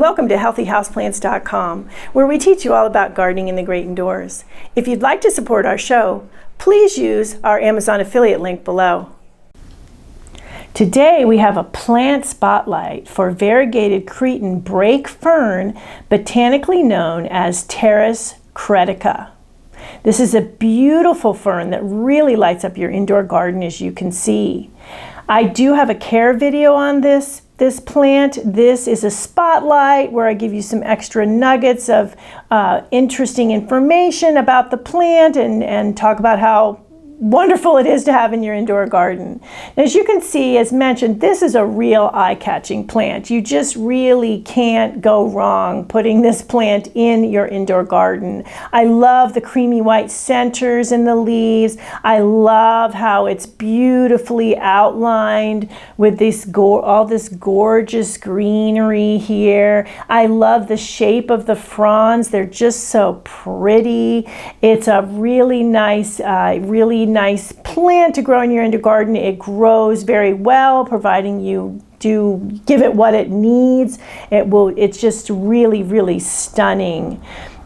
and welcome to healthyhouseplants.com, where we teach you all about gardening in the great indoors. If you'd like to support our show, please use our Amazon affiliate link below. Today we have a plant spotlight for variegated Cretan Brake Fern, botanically known as Pteris cretica. This is a beautiful fern that really lights up your indoor garden, as you can see. I do have a care video on this plant. This is a spotlight where I give you some extra nuggets of interesting information about the plant and talk about how wonderful it is to have in your indoor garden. As you can see, as mentioned, this is a real eye-catching plant. You just really can't go wrong putting this plant in your indoor garden. I love the creamy white centers in the leaves. I love how it's beautifully outlined with all this gorgeous greenery here. I love the shape of the fronds. They're just so pretty. It's a really nice plant to grow in your indoor garden. It grows very well, providing you do give it what it needs. It's just really, really stunning.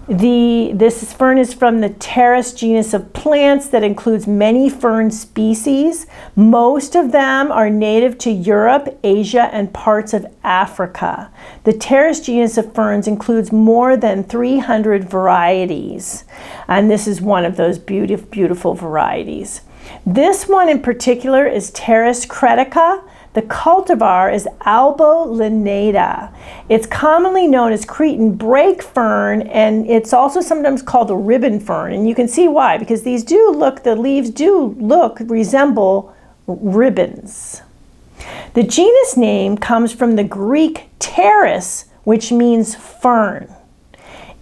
This fern is from the Pteris genus of plants that includes many fern species. Most of them are native to Europe, Asia, and parts of Africa. The Pteris genus of ferns includes more than 300 varieties, and this is one of those beautiful varieties. This one in particular is Pteris cretica. The cultivar is Albo lineata. It's commonly known as Cretan Brake Fern, and it's also sometimes called a ribbon fern. And you can see why, because the leaves do resemble ribbons. The genus name comes from the Greek pteris, which means fern,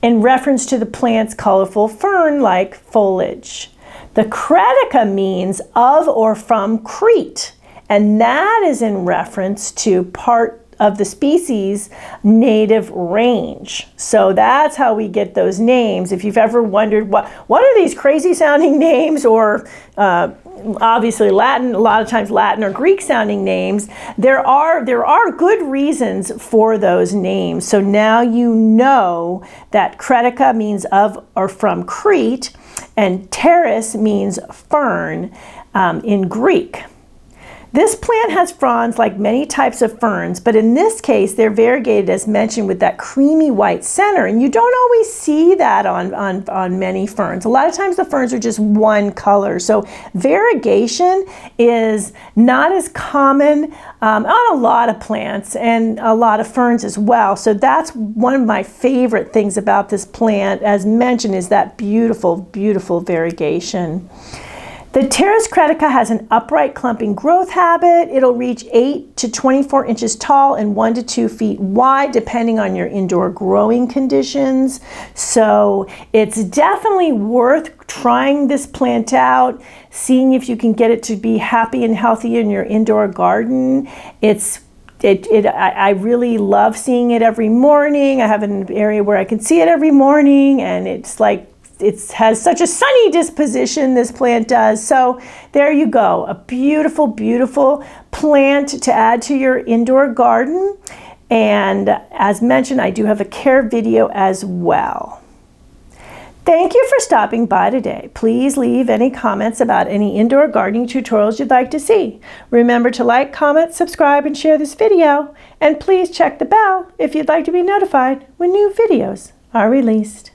in reference to the plant's colorful fern-like foliage. The cretica means of or from Crete, and that is in reference to part of the species' native range. So that's how we get those names. If you've ever wondered what are these crazy sounding names, or obviously Latin, a lot of times Latin or Greek sounding names, there are good reasons for those names. So now you know that cretica means of or from Crete, and pteris means fern in Greek. This plant has fronds like many types of ferns, but in this case, they're variegated, as mentioned, with that creamy white center, and you don't always see that on many ferns. A lot of times the ferns are just one color, so variegation is not as common on a lot of plants and a lot of ferns as well. So that's one of my favorite things about this plant, as mentioned, is that beautiful variegation. The Pteris cretica has an upright clumping growth habit. It'll reach 8 to 24 inches tall and 1 to 2 feet wide, depending on your indoor growing conditions. So it's definitely worth trying this plant out, seeing if you can get it to be happy and healthy in your indoor garden. I really love seeing it every morning. I have an area where I can see it every morning, and it's like, it has such a sunny disposition, this plant does. So there you go, a beautiful plant to add to your indoor garden. And as mentioned, I do have a care video as well. Thank you for stopping by today. Please leave any comments about any indoor gardening tutorials you'd like to see. Remember to like, comment, subscribe, and share this video. And please check the bell if you'd like to be notified when new videos are released.